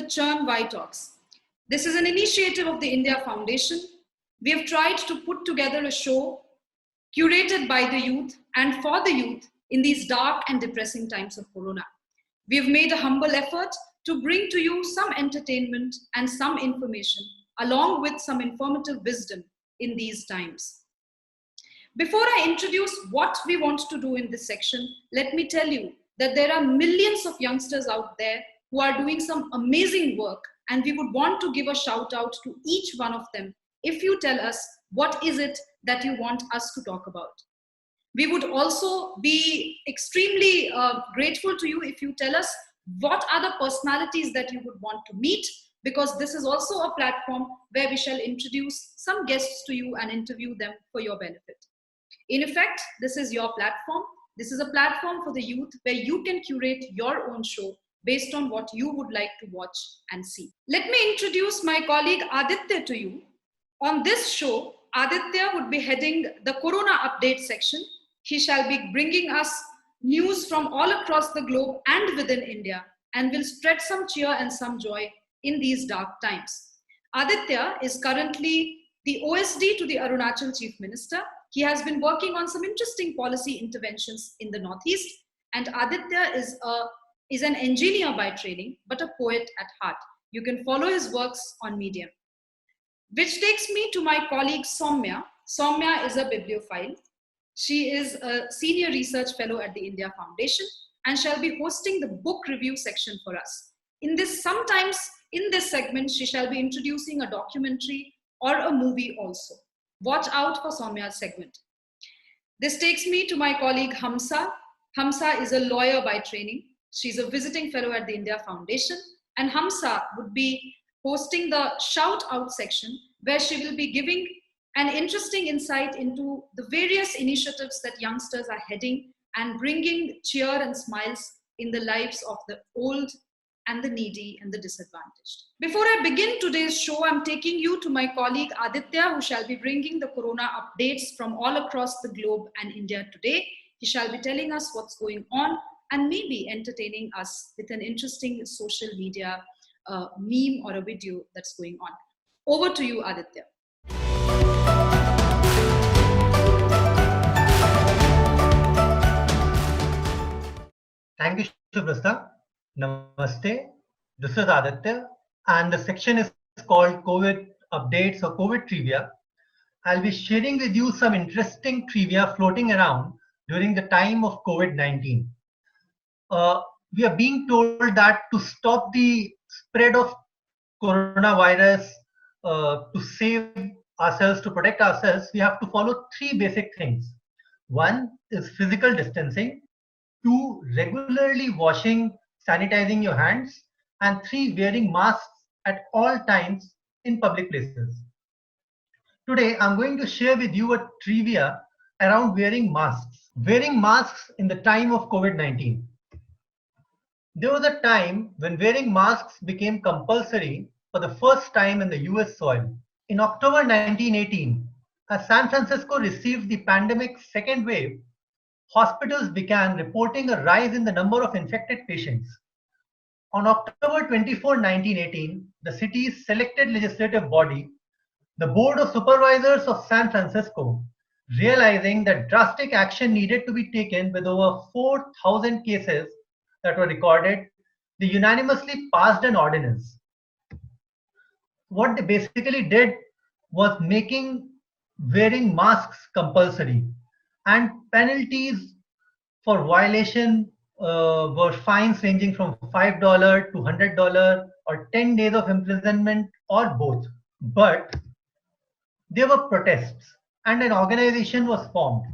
Churn Y Talks. This is an initiative of the India Foundation. We have tried to put together a show curated by the youth and for the youth in these dark and depressing times of Corona. We have made a humble effort to bring to you some entertainment and some information, along with some informative wisdom in these times. Before I introduce what we want to do in this section, let me tell you that there are millions of youngsters out there who are doing some amazing work, and we would want to give a shout out to each one of them if you tell us what is it that you want us to talk about. We would also be extremely grateful to you if you tell us what are the personalities that you would want to meet, because this is also a platform where we shall introduce some guests to you and interview them for your benefit. In effect, this is your platform. This is a platform for the youth where you can curate your own show based on what you would like to watch and see. Let me introduce my colleague Aditya to you. On this show, Aditya would be heading the Corona update section. He shall be bringing us news from all across the globe and within India, and will spread some cheer and some joy in these dark times. Aditya is currently the OSD to the Arunachal Chief Minister. He has been working on some interesting policy interventions in the Northeast, and Aditya is an engineer by training, but a poet at heart. You can follow his works on Medium. Which takes me to my colleague Soumya. Soumya is a bibliophile. She is a senior research fellow at the India Foundation and shall be hosting the book review section for us. Sometimes in this segment, she shall be introducing a documentary or a movie also. Watch out for Soumya's segment. This takes me to my colleague Hamsa. Hamsa is a lawyer by training. She's a visiting fellow at the India Foundation, and Hamsa would be hosting the shout out section where she will be giving an interesting insight into the various initiatives that youngsters are heading and bringing cheer and smiles in the lives of the old and the needy and the disadvantaged. Before I begin today's show, I'm taking you to my colleague Aditya, who shall be bringing the Corona updates from all across the globe and India today. He shall be telling us what's going on and maybe entertaining us with an interesting social media meme or a video that's going on. Over to you, Aditya. Thank you, Shubrasta. Namaste. This is Aditya, and the section is called COVID Updates or COVID Trivia. I'll be sharing with you some interesting trivia floating around during the time of COVID-19. We are being told that to stop the spread of coronavirus, to save ourselves, to protect ourselves, we have to follow three basic things. One is physical distancing. Two, regularly washing, sanitizing your hands. And three, wearing masks at all times in public places. Today, I'm going to share with you a trivia around wearing masks. Wearing masks in the time of COVID-19. There was a time when wearing masks became compulsory for the first time in the US soil. In October 1918, as San Francisco received the pandemic's second wave, hospitals began reporting a rise in the number of infected patients. On October 24, 1918, the city's selected legislative body, the Board of Supervisors of San Francisco, realizing that drastic action needed to be taken with over 4,000 cases that were recorded, they unanimously passed an ordinance. What they basically did was making wearing masks compulsory, and penalties for violation were fines ranging from $5 to $100 or 10 days of imprisonment or both. But there were protests and an organization was formed.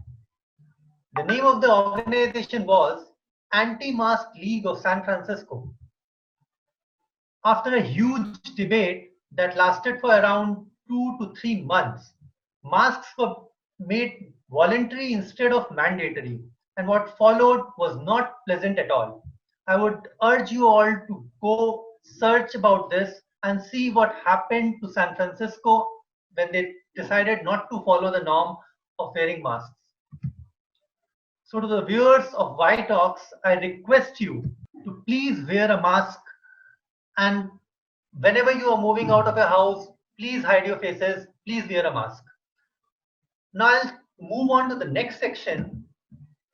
The name of the organization was Anti-Mask League of San Francisco. After a huge debate that lasted for around 2 to 3 months, masks were made voluntary instead of mandatory, and what followed was not pleasant at all. I would urge you all to go search about this and see what happened to San Francisco when they decided not to follow the norm of wearing masks. So to the viewers of Y Talks, I request you to please wear a mask and whenever you are moving out of your house, please hide your faces, please wear a mask. Now I'll move on to the next section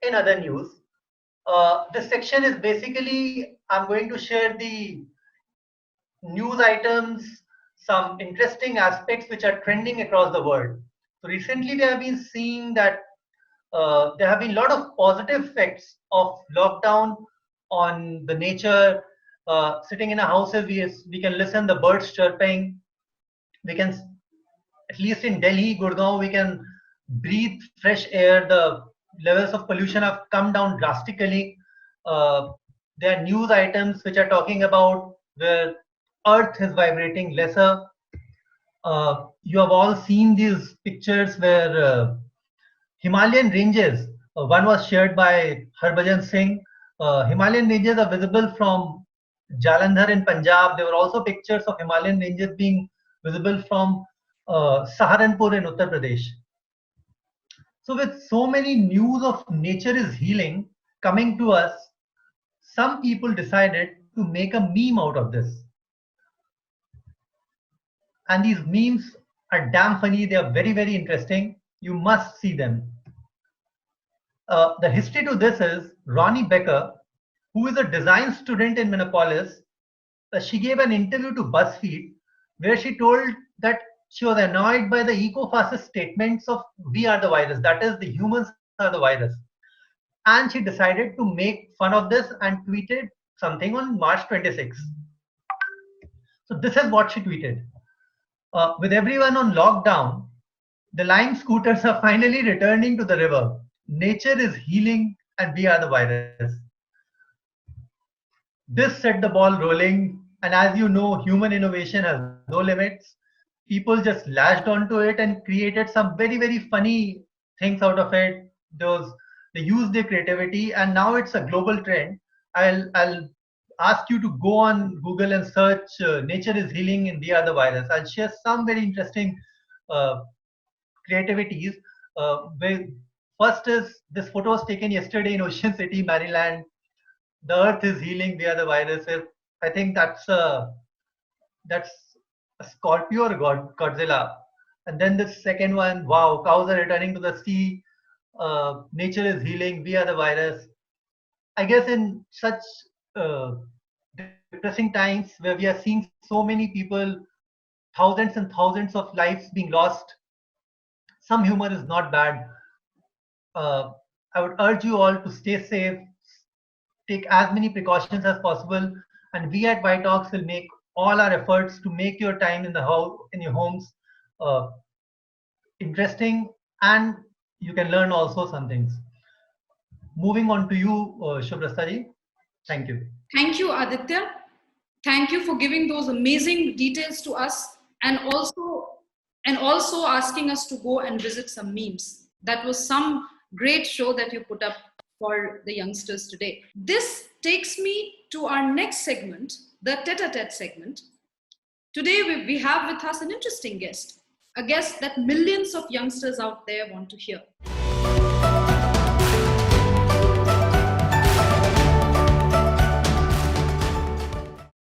in other news. This section is basically, I'm going to share the news items, some interesting aspects which are trending across the world. So recently we have been seeing that there have been a lot of positive effects of lockdown on the nature. Sitting in our houses, we can listen the birds chirping. We can, at least in Delhi, Gurgaon, we can breathe fresh air. The levels of pollution have come down drastically. Uh, there are news items which are talking about where Earth is vibrating lesser. You have all seen these pictures where Himalayan ranges, one was shared by Harbhajan Singh. Himalayan ranges are visible from Jalandhar in Punjab. There were also pictures of Himalayan ranges being visible from Saharanpur in Uttar Pradesh. So, with so many news of nature is healing coming to us, some people decided to make a meme out of this. And these memes are damn funny. They are very, very interesting. You must see them. The history to this is Ronnie Becker, who is a design student in Minneapolis. She gave an interview to BuzzFeed where she told that she was annoyed by the eco-fascist statements of "we are the virus," that is, the humans are the virus. And she decided to make fun of this and tweeted something on March 26th. So this is what she tweeted. With everyone on lockdown, the Lime scooters are finally returning to the river. Nature is healing and we are the virus. This set the ball rolling, and as you know, human innovation has no limits. People just latched onto it and created some very, very funny things out of it. Those they used their creativity, and now it's a global trend. I'll ask you to go on Google and search "nature is healing and we are the virus." I'll share some very interesting uh, creativities. Where first is this photo was taken yesterday in Ocean City, Maryland. The earth is healing via the virus. I think that's a Scorpio or Godzilla. And then the second one, wow, cows are returning to the sea. Nature is healing via the virus. I guess in such uh, depressing times where we are seeing so many people, thousands and thousands of lives being lost, some humor is not bad. Uh, I would urge you all to stay safe, take as many precautions as possible, and we at White Talks will make all our efforts to make your time in the house, in your homes, uh, interesting, and you can learn also some things. Moving on to you, Shubrasta ji. Thank you. Thank you, Aditya. Thank you for giving those amazing details to us, and also asking us to go and visit some memes. That was some great show that you put up for the youngsters today. This takes me to our next segment, the tete-a-tete segment. Today we have with us an interesting guest, a guest that millions of youngsters out there want to hear.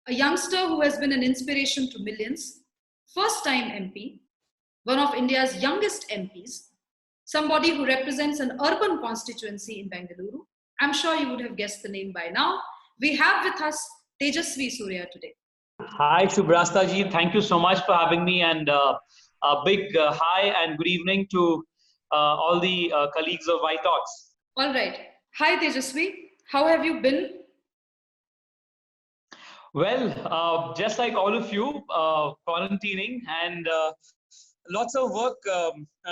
A youngster who has been an inspiration to millions, first-time MP, one of India's youngest MPs, somebody who represents an urban constituency in Bengaluru. I'm sure you would have guessed the name by now. We have with us Tejasvi Surya today. Hi, Shubrasta ji. Thank you so much for having me, and a big hi and good evening to all the colleagues of White Talks. All right. Hi, Tejasvi. How have you been? Well, just like all of you, quarantining and lots of work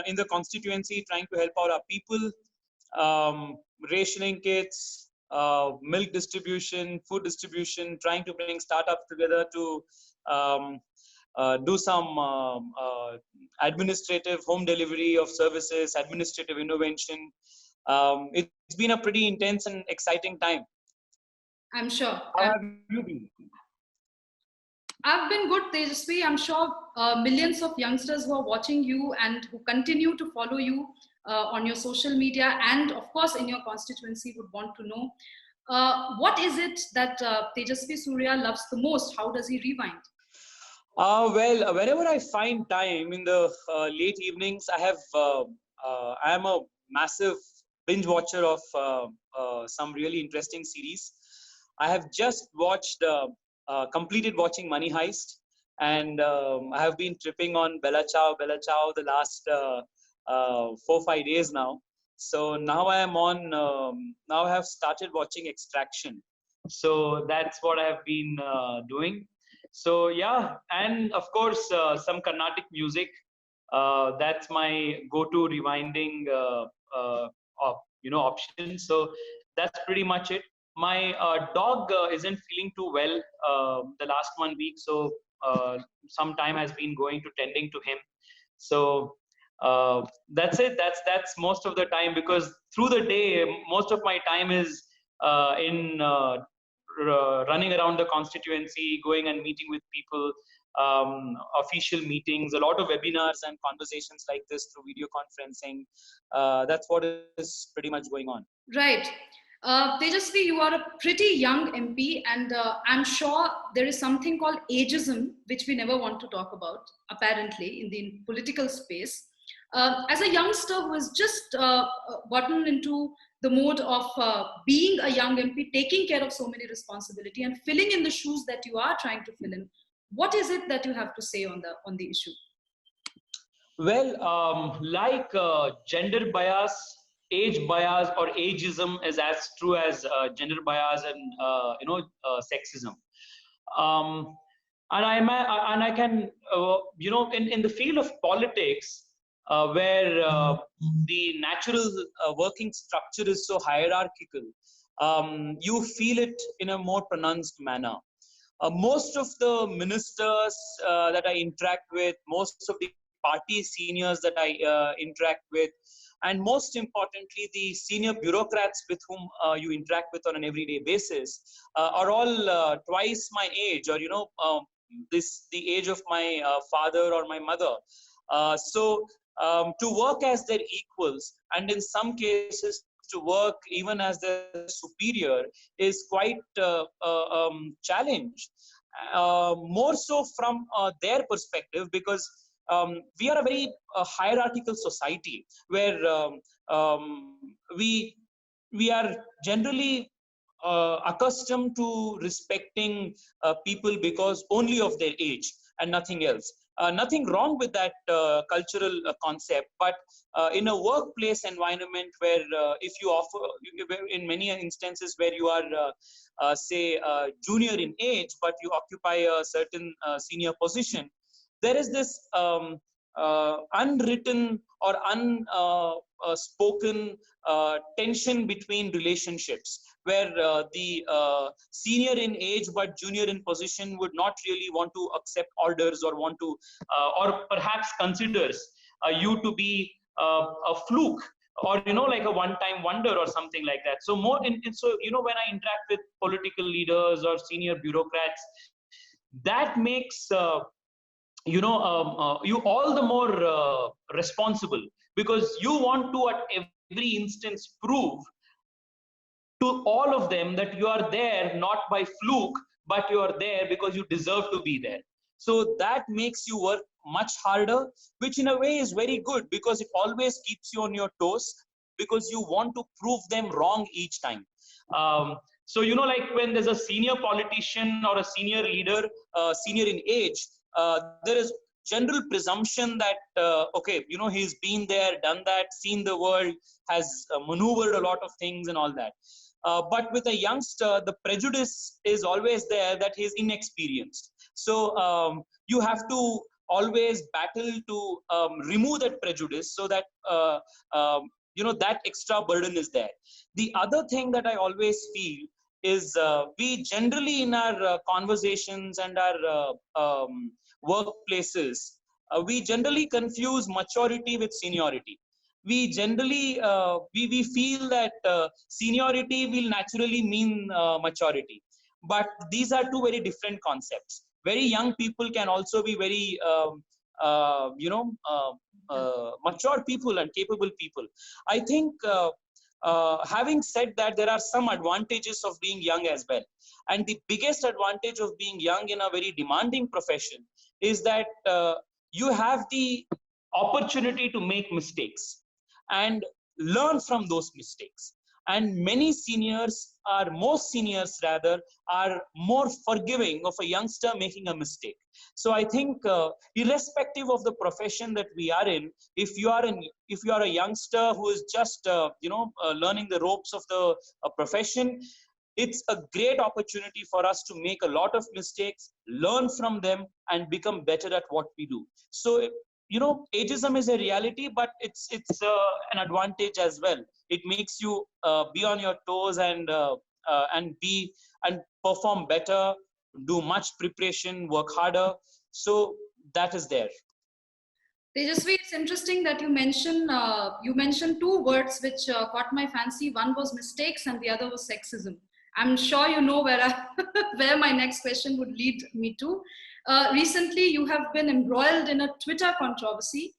in the constituency, trying to help out our people, rationing kits, milk distribution, food distribution, trying to bring startups together to do some administrative home delivery of services, administrative innovation. It's been a pretty intense and exciting time. I'm sure. How have you been? I've been good, Tejasvi. I'm sure millions of youngsters who are watching you and who continue to follow you on your social media and, of course, in your constituency would want to know what is it that Tejasvi Surya loves the most? How does he rewind? Well, whenever I find time in the late evenings, I am a massive binge watcher of some really interesting series. I have just completed watching Money Heist, and I have been tripping on Bella Ciao the last 4 5 days now. So now now I have started watching Extraction. So that's what I have been doing. So yeah, and of course some Carnatic music. That's my go-to rewinding option. So that's pretty much it. My dog isn't feeling too well the last 1 week, so some time has been going to tending to him. So that's it. That's most of the time, because through the day most of my time is in running around the constituency, going and meeting with people, official meetings, a lot of webinars and conversations like this through video conferencing. That's what is pretty much going on. Right. Tejasvi, you are a pretty young MP, and I'm sure there is something called ageism, which we never want to talk about, apparently, in the political space. As a youngster who has just gotten into the mode of being a young MP, taking care of so many responsibility and filling in the shoes that you are trying to fill in, what is it that you have to say on the issue? Well, like gender bias, age bias, or ageism is as true as gender bias and sexism. Um, and I can in the field of politics, where the natural working structure is so hierarchical, you feel it in a more pronounced manner. Most of the ministers that I interact with, most of the party seniors that I interact with, and most importantly, the senior bureaucrats with whom you interact with on an everyday basis, are all twice my age, or the age of my father or my mother. To work as their equals, and in some cases to work even as their superior, is quite challenge. More so from their perspective, because we are a very hierarchical society where we are generally accustomed to respecting people because only of their age and nothing else. Nothing wrong with that cultural concept, but in a workplace environment where if you offer, in many instances where you are say junior in age, but you occupy a certain senior position, there is this unwritten or unspoken tension between relationships, where the senior in age but junior in position would not really want to accept orders, or want to or perhaps considers you to be a fluke, or like a one-time wonder or something like that. So when I interact with political leaders or senior bureaucrats, that makes you all the more responsible, because you want to at every instance prove to all of them that you are there not by fluke, but you are there because you deserve to be there. So that makes you work much harder, which in a way is very good, because it always keeps you on your toes, because you want to prove them wrong each time. So like when there's a senior politician or a senior leader, senior in age, there is general presumption that okay, he's been there, done that, seen the world, has maneuvered a lot of things and all that. But with a youngster, the prejudice is always there that he's inexperienced. So you have to always battle to remove that prejudice, so that that extra burden is there. The other thing that I always feel is we generally in our conversations and our workplaces, we generally confuse maturity with seniority. We generally we feel that seniority will naturally mean maturity, but these are two very different concepts. Very young people can also be very mature people and capable people. I think having said that, there are some advantages of being young as well. And the biggest advantage of being young in a very demanding profession is that you have the opportunity to make mistakes and learn from those mistakes. And many seniors, are most seniors rather, are more forgiving of a youngster making a mistake. So I think irrespective of the profession that we are in, if you are a youngster who is just learning the ropes of the profession, it's a great opportunity for us to make a lot of mistakes, learn from them, and become better at what we do. So ageism is a reality, but it's an advantage as well. It makes you be on your toes and perform better, do much preparation, work harder. So that is there. Tejasvi, it's interesting that you mentioned two words which caught my fancy. One was mistakes and the other was sexism. I'm sure you know where my next question would lead me to. Recently, you have been embroiled in a Twitter controversy,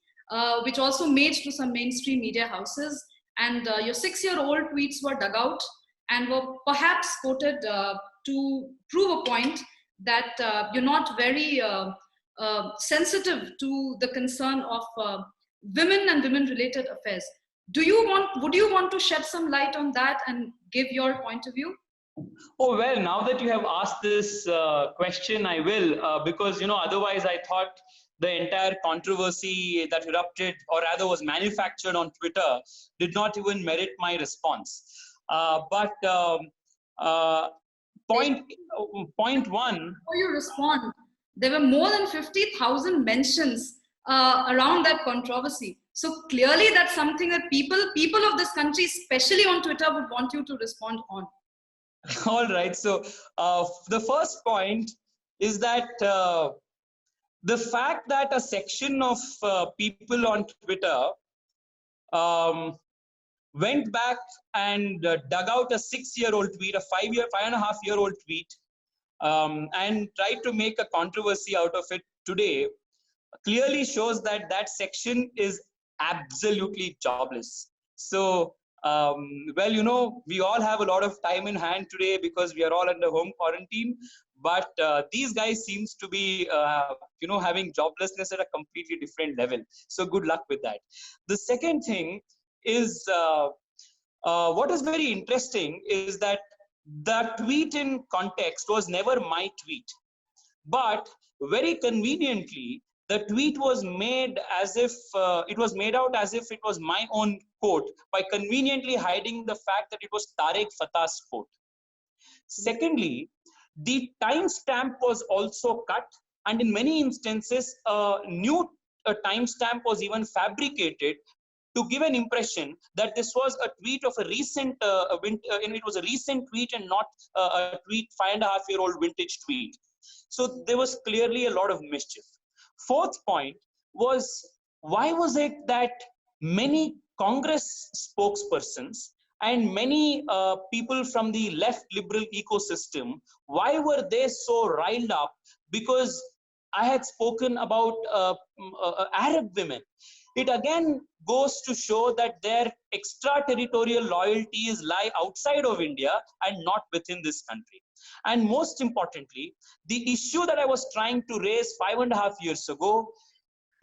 which also made to some mainstream media houses. And your 6-year-old tweets were dug out and were perhaps quoted to prove a point that you're not very sensitive to the concern of women and women-related affairs. Would you want to shed some light on that and give your point of view? Oh, well, now that you have asked this question, I will, because, otherwise I thought the entire controversy that erupted, or rather was manufactured on Twitter, did not even merit my response. But point one. Before you respond, there were more than 50,000 mentions around that controversy. So clearly that's something that people of this country, especially on Twitter, would want you to respond on. All right. So the first point is that the fact that a section of people on Twitter went back and dug out a 6-year-old tweet, a 5.5-year-old tweet, and tried to make a controversy out of it today, clearly shows that that section is absolutely jobless. So, we all have a lot of time in hand today because we are all under home quarantine. But these guys seems to be, having joblessness at a completely different level. So good luck with that. The second thing is, what is very interesting is that the tweet in context was never my tweet, but very conveniently, the tweet was made as if it was made out as if it was my own quote by conveniently hiding the fact that it was Tariq Fatah's quote. Secondly, the timestamp was also cut, and in many instances, a new timestamp was even fabricated to give an impression that this was a tweet of a recent, it was a recent tweet and not a tweet 5.5-year-old vintage tweet. So there was clearly a lot of mischief. Fourth point was, why was it that many Congress spokespersons and many people from the left liberal ecosystem, why were they so riled up because I had spoken about Arab women? It again goes to show that their extraterritorial loyalties lie outside of India and not within this country. And most importantly, the issue that I was trying to raise 5.5 years ago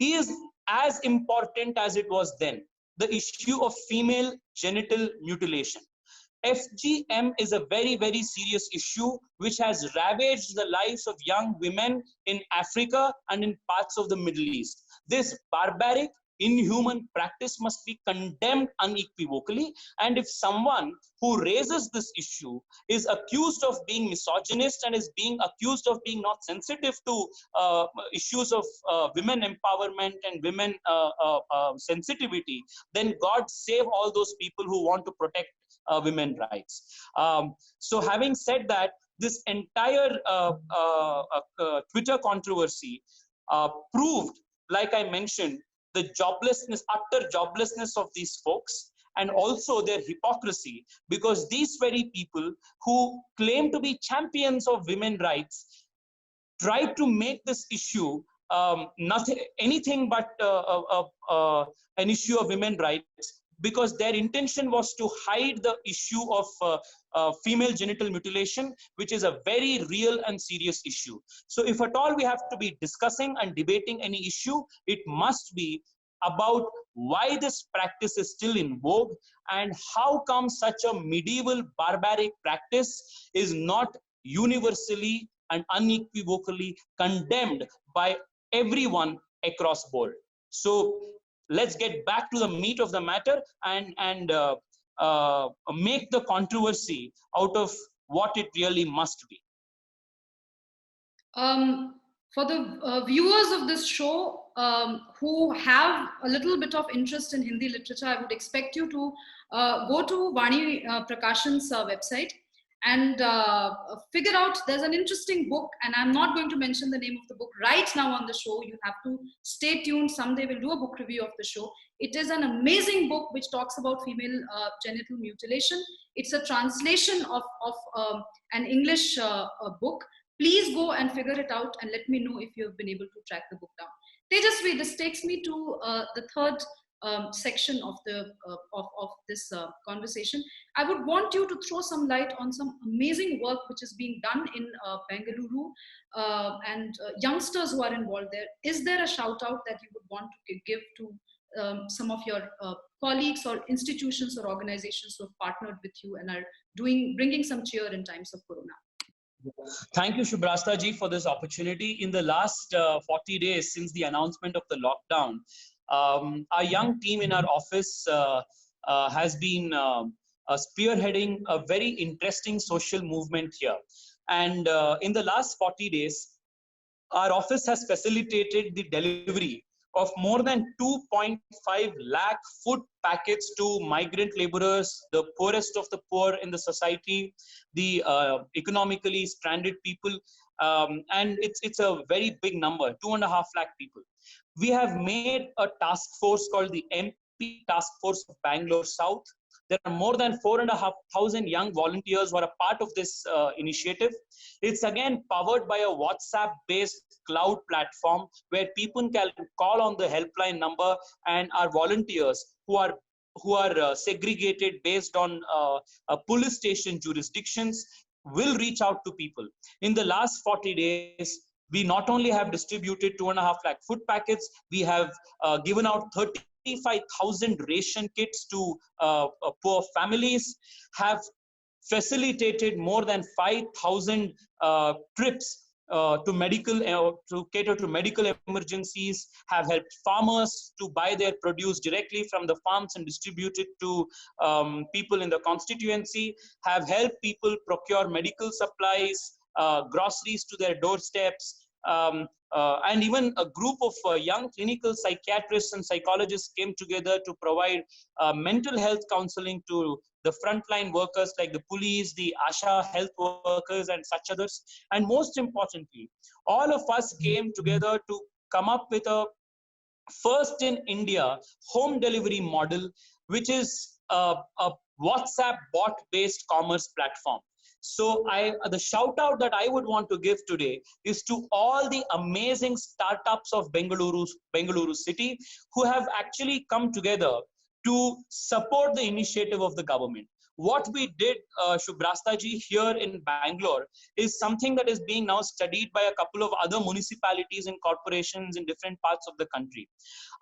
is as important as it was then, the issue of female genital mutilation. FGM is a very, very serious issue which has ravaged the lives of young women in Africa and in parts of the Middle East. This barbaric, inhuman practice must be condemned unequivocally, and if someone who raises this issue is accused of being misogynist and is being accused of being not sensitive to issues of women empowerment and women sensitivity, then God save all those people who want to protect women's rights. So having said that, this entire Twitter controversy proved, like I mentioned, the joblessness, utter joblessness of these folks, and also their hypocrisy, because these very people who claim to be champions of women's rights try to make this issue anything but an issue of women's rights because their intention was to hide the issue of female genital mutilation, which is a very real and serious issue. So if at all we have to be discussing and debating any issue, it must be about why this practice is still in vogue and how come such a medieval barbaric practice is not universally and unequivocally condemned by everyone across board. So let's get back to the meat of the matter and make the controversy out of what it really must be. For the viewers of this show who have a little bit of interest in Hindi literature, I would expect you to go to Vani Prakashan's website and figure out, there's an interesting book, and I'm not going to mention the name of the book right now on the show. You have to stay tuned. Someday we'll do a book review of the show. It is an amazing book which talks about female genital mutilation. It's a translation of an English book. Please go and figure it out and let me know if you have been able to track the book down. Tejasvi, this takes me to the third section of this conversation. I would want you to throw some light on some amazing work which is being done in Bengaluru and youngsters who are involved there. Is there a shout out that you would want to give to some of your colleagues or institutions or organizations who have partnered with you and are bringing some cheer in times of Corona? Thank you, Shubrasta ji, for this opportunity. In the last 40 days since the announcement of the lockdown, our young team in our office has been spearheading a very interesting social movement here. And in the last 40 days, our office has facilitated the delivery of more than 2.5 lakh food packets to migrant laborers, the poorest of the poor in the society, the economically stranded people, and it's a very big number, 2.5 lakh people. We have made a task force called the MP Task Force of Bangalore South. There are more than 4,500 young volunteers who are a part of this initiative. It's again powered by a WhatsApp-based cloud platform where people can call on the helpline number, and our volunteers who are segregated based on police station jurisdictions will reach out to people. In the last 40 days, we not only have distributed 2.5 lakh food packets, we have given out 35,000 ration kits to poor families, have facilitated more than 5,000 trips to cater to medical emergencies, have helped farmers to buy their produce directly from the farms and distribute it to people in the constituency, have helped people procure medical supplies, groceries to their doorsteps, and even a group of young clinical psychiatrists and psychologists came together to provide mental health counseling to the frontline workers like the police, the ASHA health workers, and such others. And most importantly, all of us came together to come up with a first in India home delivery model, which is a WhatsApp bot-based commerce platform. So the shout out that I would want to give today is to all the amazing startups of Bengaluru city who have actually come together to support the initiative of the government. What we did, Shubrasta ji, here in Bangalore is something that is being now studied by a couple of other municipalities and corporations in different parts of the country.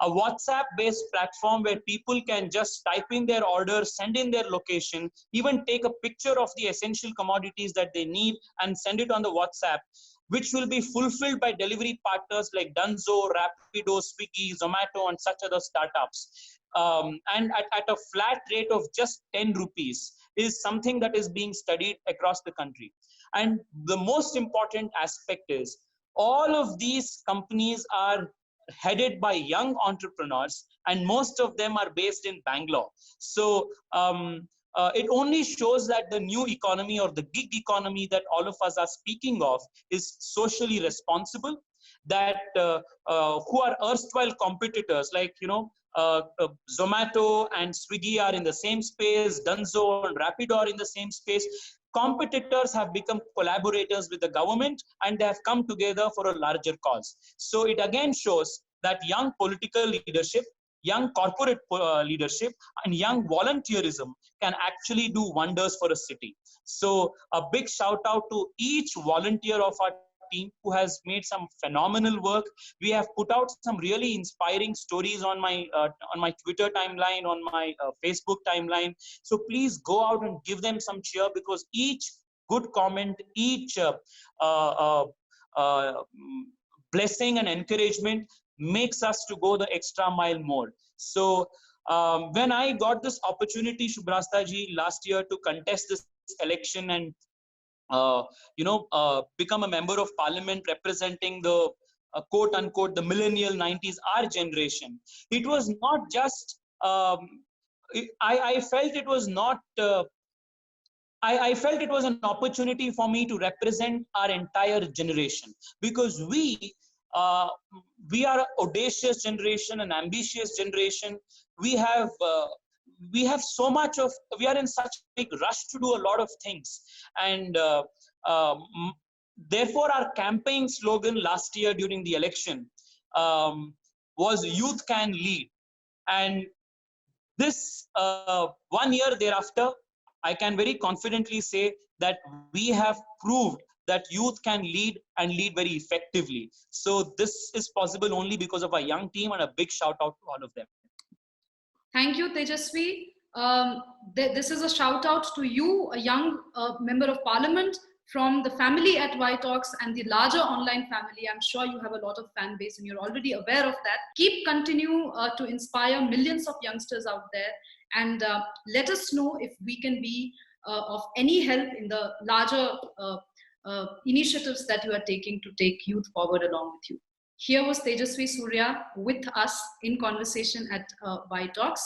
A WhatsApp-based platform where people can just type in their order, send in their location, even take a picture of the essential commodities that they need and send it on the WhatsApp, which will be fulfilled by delivery partners like Dunzo, Rapido, Swiggy, Zomato, and such other startups. And at a flat rate of just 10 rupees is something that is being studied across the country. And the most important aspect is all of these companies are headed by young entrepreneurs, and most of them are based in Bangalore. So it only shows that the new economy or the gig economy that all of us are speaking of is socially responsible, that who are erstwhile competitors like, Zomato and Swiggy are in the same space, Dunzo and Rapido are in the same space. Competitors have become collaborators with the government, and they have come together for a larger cause. So it again shows that young political leadership, young corporate leadership and young volunteerism can actually do wonders for a city. So a big shout out to each volunteer of our team who has made some phenomenal work. We have put out some really inspiring stories on my Twitter timeline, on my Facebook timeline. So please go out and give them some cheer, because each good comment, each blessing and encouragement makes us to go the extra mile more. So when I got this opportunity, Shubrasta ji, last year to contest this election and become a member of parliament representing the quote unquote the millennial 90s, our generation, it was not just I felt it was not I felt it was an opportunity for me to represent our entire generation, because we are an audacious generation, an ambitious generation. We have so much of, we are in such a big rush to do a lot of things, and therefore our campaign slogan last year during the election was "Youth Can Lead," and this 1 year thereafter, I can very confidently say that we have proved that youth can lead and lead very effectively. So this is possible only because of our young team, and a big shout out to all of them. Thank you, Tejasvi. This is a shout out to you, a young member of parliament from the family at Y-Talks and the larger online family. I'm sure you have a lot of fan base and you're already aware of that. Continue to inspire millions of youngsters out there, and let us know if we can be of any help in the larger initiatives that you are taking to take youth forward along with you. Here was Tejasvi Surya with us in conversation at Y-Talks.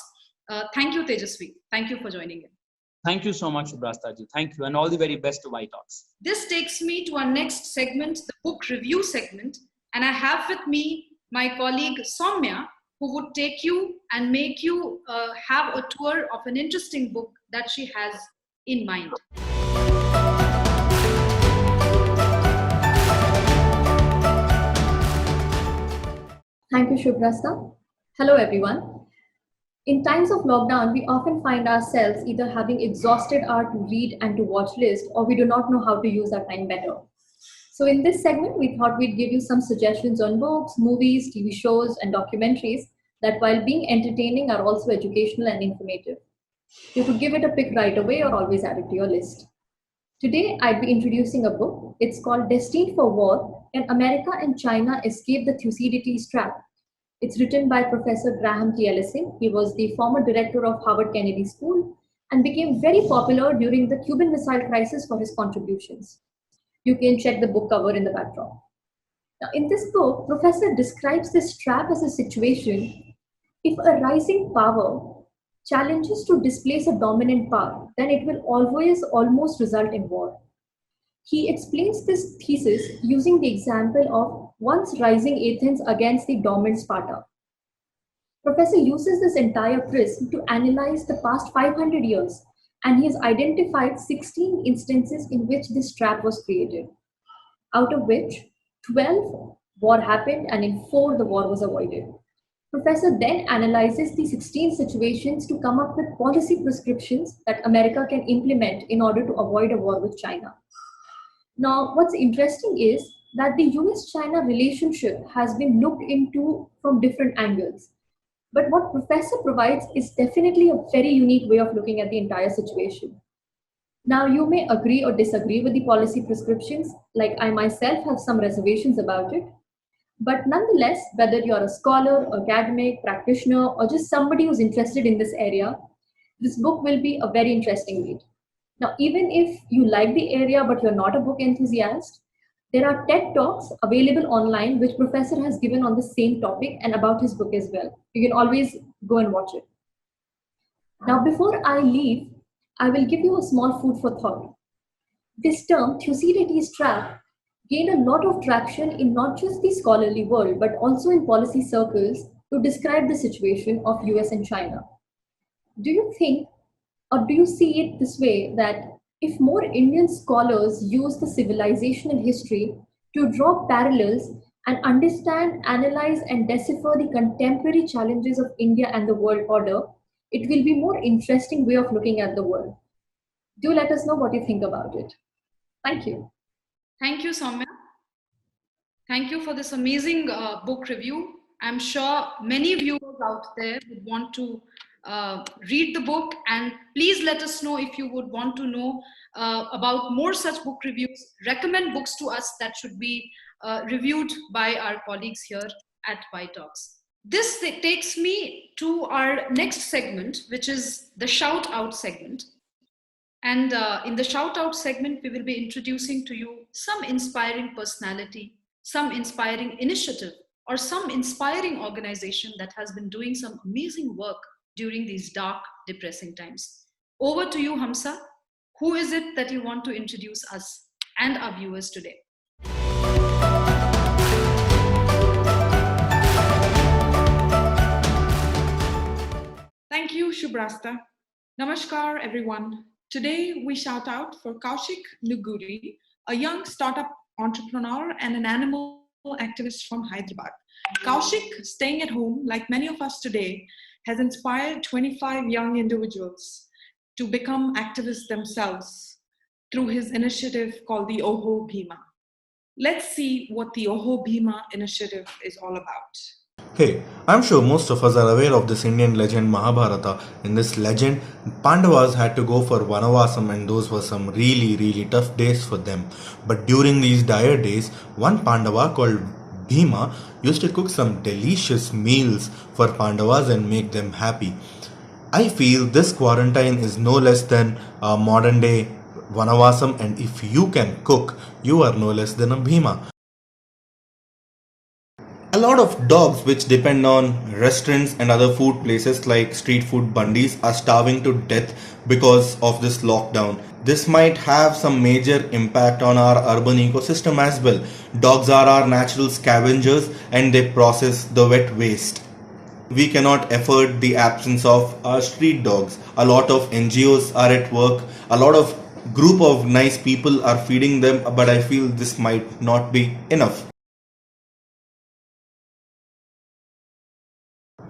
Thank you, Tejasvi. Thank you for joining in. Thank you so much, Shubrasta ji. Thank you, and all the very best to Y-Talks. This takes me to our next segment, the book review segment, and I have with me my colleague Soumya, who would take you and make you have a tour of an interesting book that she has in mind. Thank you, Shubrasta. Hello, everyone. In times of lockdown, we often find ourselves either having exhausted our to read and to watch list, or we do not know how to use our time better. So in this segment, we thought we'd give you some suggestions on books, movies, TV shows, and documentaries that, while being entertaining, are also educational and informative. You could give it a pick right away or always add it to your list. Today, I'd be introducing a book. It's called Destined for War: Can America and China Escape the Thucydides Trap? It's written by Professor Graham T. Ellison. He was the former director of Harvard Kennedy School and became very popular during the Cuban Missile Crisis for his contributions. You can check the book cover in the backdrop. Now, in this book, Professor describes this trap as a situation: if a rising power challenges to displace a dominant power, then it will always almost result in war. He explains this thesis using the example of once rising Athens against the dormant Sparta. Professor uses this entire prism to analyze the past 500 years, and he has identified 16 instances in which this trap was created, out of which 12 war happened and in 4 the war was avoided. Professor then analyzes the 16 situations to come up with policy prescriptions that America can implement in order to avoid a war with China. Now, what's interesting is that the US-China relationship has been looked into from different angles. But what Professor provides is definitely a very unique way of looking at the entire situation. Now, you may agree or disagree with the policy prescriptions, like I myself have some reservations about it. But nonetheless, whether you're a scholar, academic, practitioner, or just somebody who's interested in this area, this book will be a very interesting read. Now, even if you like the area but you're not a book enthusiast, there are TED Talks available online which Professor has given on the same topic and about his book as well. You can always go and watch it. Now, before I leave, I will give you a small food for thought. This term, Thucydides trap, gained a lot of traction in not just the scholarly world, but also in policy circles to describe the situation of US and China. Do you think, or do you see it this way, that if more Indian scholars use the civilizational history to draw parallels and understand, analyze, and decipher the contemporary challenges of India and the world order, it will be more interesting way of looking at the world. Do let us know what you think about it. Thank you. Thank you, Soumya. Thank you for this amazing book review. I'm sure many viewers out there would want to read the book, and please let us know if you would want to know about more such book reviews. Recommend books to us that should be reviewed by our colleagues here at Talks. This takes me to our next segment, which is the shout out segment. And in the shout out segment, we will be introducing to you some inspiring personality, some inspiring initiative, or some inspiring organization that has been doing some amazing work during these dark, depressing times. Over to you, Hamsa. Who is it that you want to introduce us and our viewers today? Thank you, Shubrasta. Namaskar, everyone. Today, we shout out for Kaushik Nuguri, a young startup entrepreneur and an animal activist from Hyderabad. Kaushik, staying at home, like many of us today, has inspired 25 young individuals to become activists themselves through his initiative called the Oho Bhima. Let's see what the Oho Bhima initiative is all about. Hey, I'm sure most of us are aware of this Indian legend Mahabharata. In this legend, Pandavas had to go for Vanavasam, and those were some really tough days for them. But during these dire days, one Pandava called Bhima used to cook some delicious meals for Pandavas and make them happy. I feel this quarantine is no less than a modern day Vanavasam, and if you can cook, you are no less than a Bhima. A lot of dogs which depend on restaurants and other food places like street food bundis are starving to death because of this lockdown. This might have some major impact on our urban ecosystem as well. Dogs are our natural scavengers and they process the wet waste. We cannot afford the absence of our street dogs. A lot of NGOs are at work. A lot of group of nice people are feeding them, but I feel this might not be enough.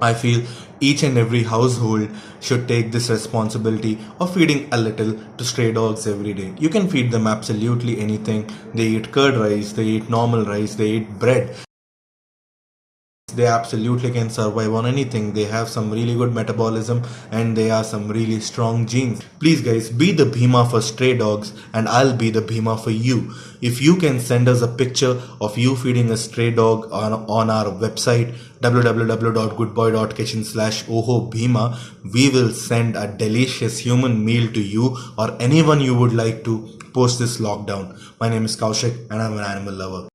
I feel each and every household should take this responsibility of feeding a little to stray dogs every day. You can feed them absolutely anything. They eat curd rice, they eat normal rice, they eat bread. They absolutely can survive on anything. They have some really good metabolism and they are some really strong genes. Please guys, be the Bhima for stray dogs and I'll be the Bhima for you. If you can send us a picture of you feeding a stray dog on our website www.goodboy.kitchen/Oho Bhima, we will send a delicious human meal to you or anyone you would like to post this lockdown. My name is Kaushik and I'm an animal lover.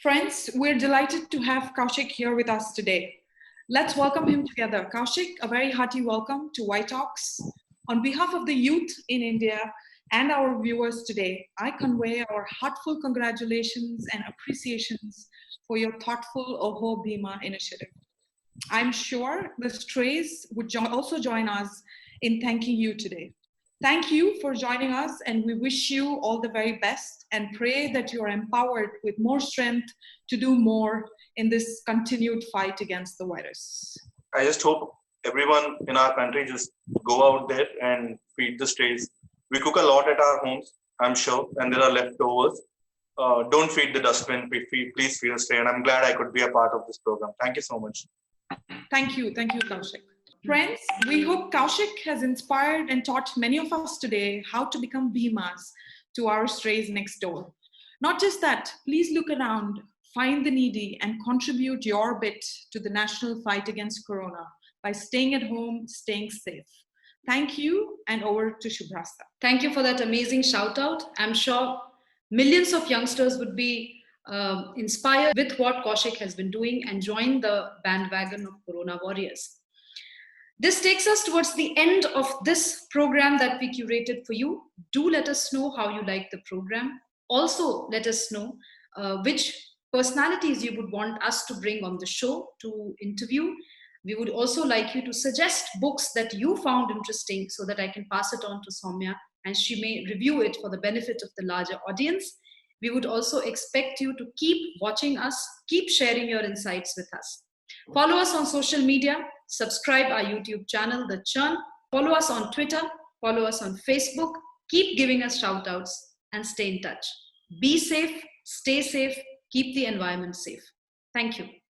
Friends, we're delighted to have Kaushik here with us today. Let's welcome him together. Kaushik, a very hearty welcome to Talks. On behalf of the youth in India and our viewers today, I convey our heartfelt congratulations and appreciations for your thoughtful Oho Bhima initiative. I'm sure the strays would also join us in thanking you today. Thank you for joining us, and we wish you all the very best and pray that you are empowered with more strength to do more in this continued fight against the virus. I just hope everyone in our country just go out there and feed the strays. We cook a lot at our homes, I'm sure, and there are leftovers. Don't feed the dustbin, please feed the stray, and I'm glad I could be a part of this program. Thank you so much. Thank you, Kaushik. Friends, we hope Kaushik has inspired and taught many of us today how to become Bhimas to our strays next door. Not just that, please look around, find the needy, and contribute your bit to the national fight against Corona by staying at home, staying safe. Thank you, and over to Shubrasta. Thank you for that amazing shout out. I'm sure millions of youngsters would be inspired with what Kaushik has been doing and join the bandwagon of Corona Warriors. This takes us towards the end of this program that we curated for you. Do let us know how you like the program. Also, let us know which personalities you would want us to bring on the show to interview. We would also like you to suggest books that you found interesting so that I can pass it on to Soumya and she may review it for the benefit of the larger audience. we would also expect you to keep watching us, keep sharing your insights with us. Follow us on social media, subscribe our YouTube channel, The Churn, follow us on Twitter, follow us on Facebook, keep giving us shout outs and stay in touch. Be safe, stay safe, keep the environment safe. Thank you.